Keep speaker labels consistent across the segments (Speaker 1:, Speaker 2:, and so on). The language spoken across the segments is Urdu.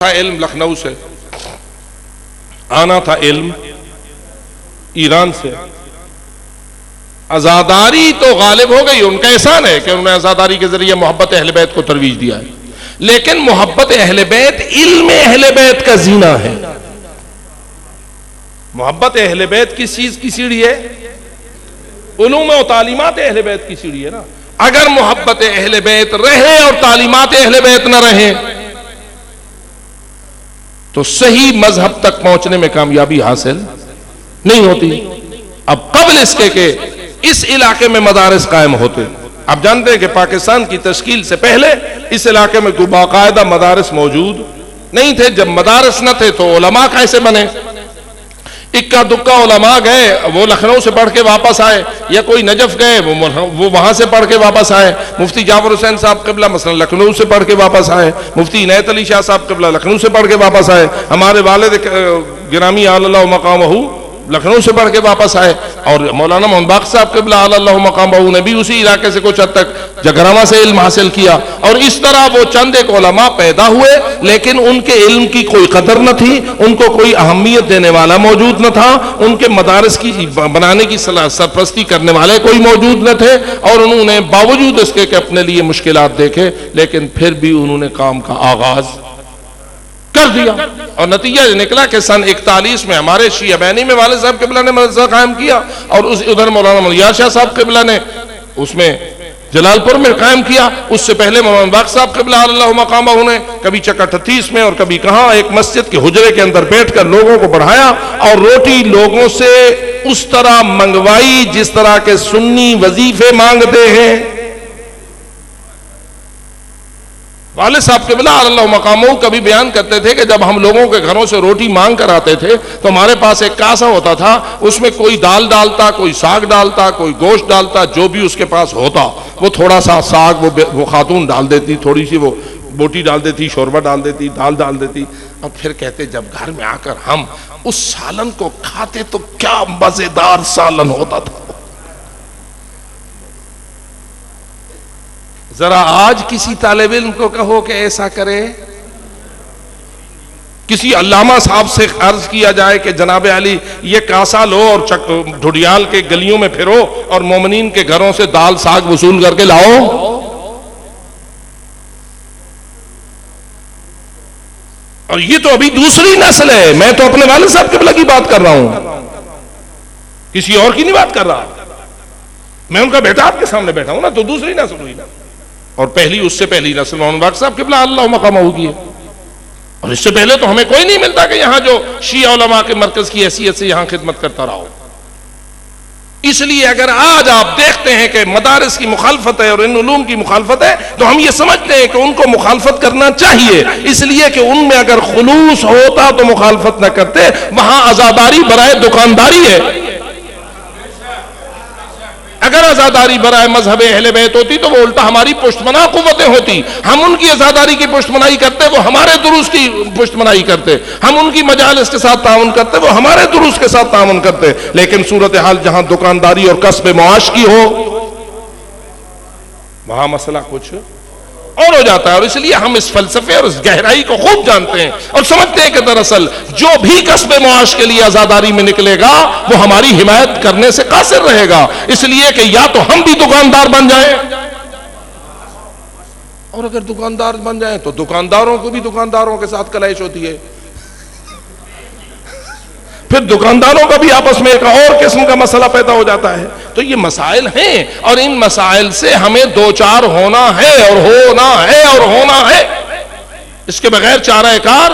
Speaker 1: تھا علم لکھنؤ سے، آنا تھا علم ایران سے. عزاداری تو غالب ہو گئی، ان کا احسان ہے کہ انہوں نے عزاداری کے ذریعے محبت اہل بیت کو ترویج دیا ہے، لیکن محبت اہل بیت علم اہل بیت کا زینہ ہے. محبت اہل بیت کس چیز کی سیڑھی ہے؟ علوم و تعلیمات اہل بیت کی سیڑھی ہے نا. اگر محبت اہل بیت رہے اور تعلیمات اہل بیت نہ رہے تو صحیح مذہب تک پہنچنے میں کامیابی حاصل نہیں ہوتی. اب قبل اس کے کہ اس علاقے میں مدارس قائم ہوتے، آپ جانتے ہیں کہ پاکستان کی تشکیل سے پہلے اس علاقے میں کوئی باقاعدہ مدارس موجود نہیں تھے. جب مدارس نہ تھے تو علماء کیسے بنے؟ اکا دکا علماء گئے، وہ لکھنؤ سے پڑھ کے واپس آئے، یا کوئی نجف گئے وہ وہاں سے پڑھ کے واپس آئے. مفتی جعفر حسین صاحب قبلہ مثلا لکھنؤ سے پڑھ کے واپس آئے، مفتی عنایت علی شاہ صاحب قبلہ لکھنؤ سے پڑھ کے واپس آئے، ہمارے والد گرامی اعلی اللہ مقامہ لکھنؤ سے پڑھ کے واپس آئے، اور مولانا محمد باقر صاحب قبلہ اعلی اللہ مقامہ نے بھی اسی علاقے سے کچھ حد تک جگرامہ سے علم حاصل کیا. اور اس طرح وہ چند ایک علماء پیدا ہوئے، لیکن ان کے علم کی کوئی قدر نہ تھی، ان کو کوئی اہمیت دینے والا موجود نہ تھا، ان کے مدارس کی بنانے کی سرپرستی کرنے والے کوئی موجود نہ تھے، اور انہوں نے باوجود اس کے کہ اپنے لیے مشکلات دیکھے لیکن پھر بھی انہوں نے کام کا آغاز کر دیا. اور نتیجہ نکلا کہ سن 41 میں ہمارے شیعہ بینی میں والد صاحب قبلہ نے مدرسہ قائم کیا، اور ادھر مولانا ملیار شاہ صاحب قبلہ نے اس میں جلال پور میں قائم کیا. اس سے پہلے مولانا باقر صاحب قبلہ اللہ مقامہ نے کبھی چکا 38 میں اور کبھی کہاں ایک مسجد کے حجرے کے اندر بیٹھ کر لوگوں کو پڑھایا، اور روٹی لوگوں سے اس طرح منگوائی جس طرح کے سنی وظیفے مانگتے ہیں. والد صاحب قبلہ اللہ مقامہ کبھی بیان کرتے تھے کہ جب ہم لوگوں کے گھروں سے روٹی مانگ کر آتے تھے تو ہمارے پاس ایک کاسا ہوتا تھا، اس میں کوئی دال ڈالتا، کوئی ساگ ڈالتا، کوئی گوشت ڈالتا، جو بھی اس کے پاس ہوتا وہ تھوڑا سا ساگ وہ خاتون ڈال دیتی، تھوڑی سی وہ بوٹی ڈال دیتی، شوربہ ڈال دیتی، دال ڈال دیتی، اور پھر کہتے جب گھر میں آ کر ہم اس سالن کو کھاتے تو کیا مزیدار سالن ہوتا تھا. ذرا آج کسی طالب علم کو کہو کہ ایسا کرے، کسی علامہ صاحب سے عرض کیا جائے کہ جناب علی یہ کاسا لو اور ڈھڈیال کے گلیوں میں پھرو اور مومنین کے گھروں سے دال ساگ وصول کر کے لاؤ، اور یہ تو ابھی دوسری نسل ہے. میں تو اپنے والد صاحب قبلہ کی بات کر رہا ہوں، کسی اور کی نہیں بات کر رہا. میں ان کا بیٹا آپ کے سامنے بیٹھا ہوں نا، تو دوسری نسل ہوئی نا. اور پہلی اس سے پہلی نسل مولانا باقر صاحب قبلہ اللہ مقامہ ہوگی ہے، اور اس سے پہلے تو ہمیں کوئی نہیں ملتا کہ یہاں جو شیعہ علماء کے مرکز کی حیثیت سے یہاں خدمت کرتا رہا ہو. اس لیے اگر آج آپ دیکھتے ہیں کہ مدارس کی مخالفت ہے اور ان علوم کی مخالفت ہے تو ہم یہ سمجھتے ہیں کہ ان کو مخالفت کرنا چاہیے، اس لیے کہ ان میں اگر خلوص ہوتا تو مخالفت نہ کرتے. وہاں عزاداری برائے دکانداری ہے. اگر عزاداری برائے مذہب اہل بیت ہوتی تو وہ الٹا ہماری پشتمنا قوتیں ہوتی. ہم ان کی عزاداری کی پشتمنائی کرتے، وہ ہمارے دروس کی پشتمنائی کرتے. ہم ان کی مجالس کے ساتھ تعاون کرتے، وہ ہمارے دروس کے ساتھ تعاون کرتے. لیکن صورتحال جہاں دکانداری اور کسب معاش کی ہو وہاں مسئلہ کچھ اور ہو جاتا ہے. اور اس لیے ہم اس فلسفے اور اس گہرائی کو خوب جانتے ہیں اور سمجھتے ہیں کہ دراصل جو بھی کسب معاش کے لیے عزاداری میں نکلے گا وہ ہماری حمایت کرنے سے قاصر رہے گا. اس لیے کہ یا تو ہم بھی دکاندار بن جائیں، اور اگر دکاندار بن جائیں تو دکانداروں کو بھی دکانداروں کے ساتھ کلیش ہوتی ہے، پھر دکانداروں کا بھی آپس میں ایک اور قسم کا مسئلہ پیدا ہو جاتا ہے. تو یہ مسائل ہیں اور ان مسائل سے ہمیں دو چار ہونا ہے اور ہونا ہے اور ہونا ہے، اس کے بغیر چارہ کار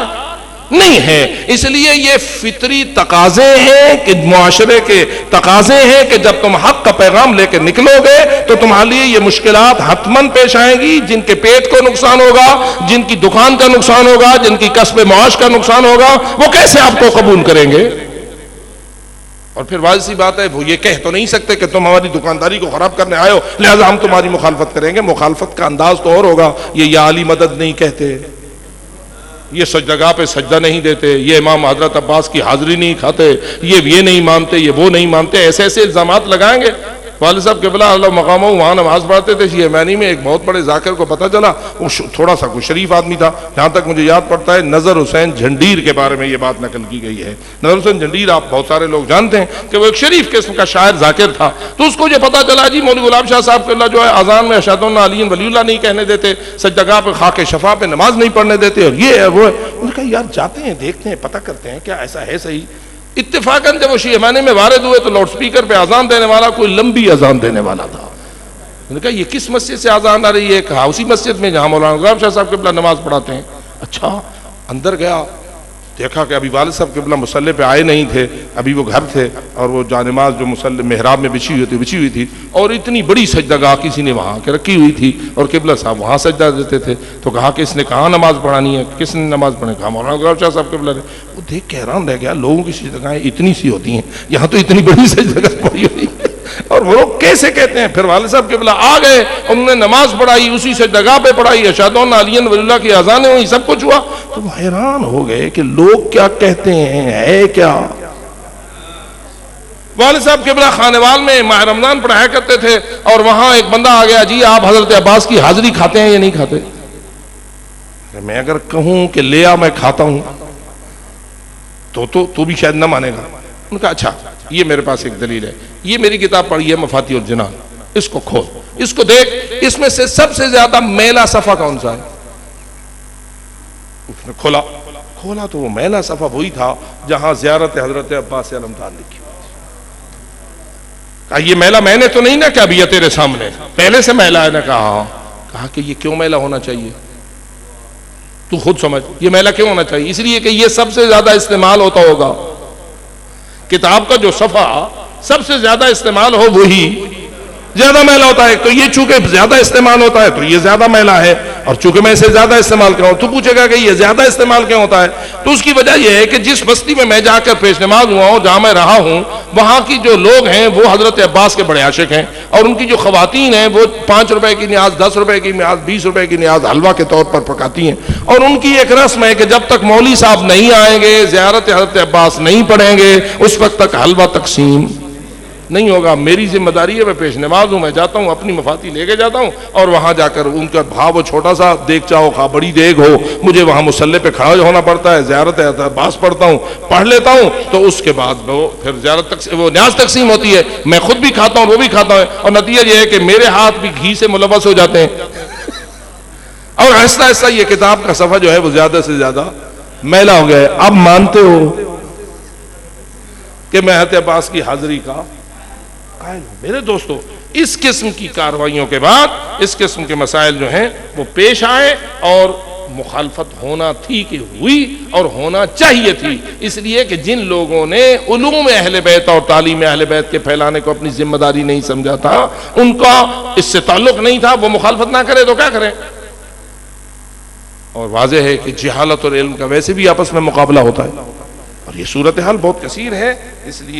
Speaker 1: نہیں ہے. اس لیے یہ فطری تقاضے ہیں کہ معاشرے کے تقاضے ہیں کہ جب تم حق کا پیغام لے کے نکلو گے تو تمہارے لیے یہ مشکلات حتماً پیش آئیں گی. جن کے پیٹ کو نقصان ہوگا، جن کی دکان کا نقصان ہوگا، جن کی کسب معاش کا نقصان ہوگا، وہ کیسے آپ کو قبول کریں گے؟ اور پھر واضح سی بات ہے وہ یہ کہہ تو نہیں سکتے کہ تم ہماری دکانداری کو خراب کرنے آئے ہو لہذا ہم تمہاری مخالفت کریں گے. مخالفت کا انداز تو اور ہوگا. یہ یا علی مدد نہیں کہتے، یہ سجدگاہ پہ سجدہ نہیں دیتے، یہ امام حضرت عباس کی حاضری نہیں کھاتے، یہ نہیں مانتے، یہ وہ نہیں مانتے، ایسے ایسے الزامات لگائیں گے. والد صاحب قبلہ اللہ مقام ہو وہاں نماز پڑھتے تھے شیعمانی میں. ایک بہت بڑے ذاکر کو پتہ چلا, وہ تھوڑا سا کوئی شریف آدمی تھا, جہاں تک مجھے یاد پڑتا ہے نظر حسین جھنڈیر کے بارے میں یہ بات نقل کی گئی ہے. نظر حسین جھنڈیر آپ بہت سارے لوگ جانتے ہیں کہ وہ ایک شریف قسم کا شاعر ذاکر تھا. تو اس کو یہ پتہ چلا جی مولوی غلام شاہ صاحب قبلہ جو ہے اذان میں اشہد ان علی ولی اللہ نہیں کہنے دیتے, سجدگاہ پہ خاک شفا پہ نماز نہیں پڑھنے دیتے, اور یہ ہے وہ ہے. انہوں نے کہا یار جاتے ہیں دیکھتے ہیں پتہ کرتے ہیں کیا ایسا ہے صحیح. اتفاقاً جب وہ شیعمانے میں وارد ہوئے تو لاؤڈ سپیکر پہ اذان دینے والا کوئی لمبی اذان دینے والا تھا. انہوں نے کہا یہ کس مسجد سے اذان آ رہی ہے؟ کہا اسی مسجد میں جہاں مولانا غلام شاہ صاحب قبلہ نماز پڑھاتے ہیں. اچھا. اندر گیا, دیکھا کہ ابھی والد صاحب قبلہ مصلی پہ آئے نہیں تھے, ابھی وہ گھر تھے, اور وہ جانماز جو مصلی محراب میں بچھی ہوئی تھی, اور اتنی بڑی سجدگاہ کسی نے وہاں کے رکھی ہوئی تھی, اور قبلہ صاحب وہاں سجدہ دیتے تھے. تو کہا کہ اس نے کہاں نماز پڑھانی ہے, کس نے نماز پڑھانی؟ کہا مولانا غلام شاہ صاحب قبلہ نے. وہ دیکھ کے حیران رہ گیا, لوگوں کی سجدگاہیں اتنی سی ہوتی ہیں, یہاں تو اتنی بڑی سجدگاہ پڑی ہوئی ہے, اور وہ لوگ کیسے کہتے ہیں؟ پھر والد صاحب قبلہ آ گئے, انہوں نے نماز پڑھائی, اسی سجدگاہ پہ پڑھائی, اشہد ان علی ولی اللہ کی اذانیں ہوئی, سب کچھ ہوا. تو وہ حیران ہو گئے کہ لوگ کیا کہتے ہیں, ہے کیا. والد صاحب قبلہ خانوال میں ماہ رمضان پڑھایا کرتے تھے, اور وہاں ایک بندہ آ گیا, جی آپ حضرت عباس کی حاضری کھاتے ہیں یا نہیں کھاتے؟ میں اگر کہوں کہ لے آ میں کھاتا ہوں تو بھی شاید نہ مانے گا. ان کا اچھا یہ میرے پاس ایک دلیل ہے, یہ میری کتاب پڑھی ہے مفاتیح الجنان, اس کو کھول, اس کو دیکھ, اس میں سے سب سے زیادہ میلا صفحہ کون سا ہے؟ اس نے کھولا تو وہ میلا صفحہ وہی تھا جہاں زیارت حضرت عباس علمدار لکھی. کہا یہ میلا میں نے تو نہیں نا کیا بھی ہے تیرے سامنے, پہلے سے میلا ہے نا. کہا کہ یہ کیوں میلا ہونا چاہیے, تو خود سمجھ, یہ میلا کیوں ہونا چاہیے؟ اس لیے کہ یہ سب سے زیادہ استعمال ہوتا ہوگا. کتاب کا جو صفحہ سب سے زیادہ استعمال ہو وہی زیادہ میلا ہوتا ہے. تو یہ چونکہ زیادہ استعمال ہوتا ہے تو یہ زیادہ میلا ہے, اور چونکہ میں اسے زیادہ استعمال کروں, تو پوچھے گا کہ یہ زیادہ استعمال کیوں ہوتا ہے؟ تو اس کی وجہ یہ ہے کہ جس بستی میں میں جا کر پیش نماز ہوا ہوں, جہاں میں رہا ہوں, وہاں کی جو لوگ ہیں وہ حضرت عباس کے بڑے عاشق ہیں, اور ان کی جو خواتین ہیں وہ 5 روپے کی نیاز, 10 روپے کی نیاز, 20 روپے کی نیاز حلوہ کے طور پر پکاتی ہیں. اور ان کی ایک رسم ہے کہ جب تک مولوی صاحب نہیں آئیں گے, زیارت حضرت عباس نہیں پڑھیں گے, اس وقت تک حلوہ تقسیم نہیں ہوگا. میری ذمہ داری ہے, میں پیش نماز ہوں, میں جاتا ہوں, اپنی مفاتی لے کے جاتا ہوں, اور وہاں جا کر ان کا بھاؤ وہ چھوٹا سا دیگچا ہو خواہ بڑی دیگ ہو, مجھے وہاں مصلی پہ کھڑا ہونا پڑتا ہے, زیارت عباس پڑھتا ہوں, پڑھ لیتا ہوں, تو اس کے بعد وہ پھر وہ نیاز تقسیم ہوتی ہے. میں خود بھی کھاتا ہوں, وہ بھی کھاتا ہوں, اور نتیجہ یہ ہے کہ میرے ہاتھ بھی گھی سے ملوث ہو جاتے ہیں. اور آہستہ آہستہ یہ کتاب کا صفحہ جو ہے وہ زیادہ سے زیادہ میلا ہو گیا ہے. اب مانتے ہو کہ میں حضرت عباس کی حاضری کا قائل ہوں. میرے دوستو, اس قسم کی کارروائیوں کے بعد اس قسم کے مسائل جو ہیں وہ پیش آئے, اور مخالفت ہونا تھی کہ ہوئی, اور ہونا چاہیے تھی. اس لیے کہ جن لوگوں نے علوم اہل بیت اور تعلیم اہل بیت کے پھیلانے کو اپنی ذمہ داری نہیں سمجھا تھا, ان کا اس سے تعلق نہیں تھا, وہ مخالفت نہ کرے تو کیا کریں. اور واضح ہے کہ جہالت اور علم کا ویسے بھی آپس میں مقابلہ ہوتا ہے, اور یہ صورتحال بہت کثیر ہے. اس لیے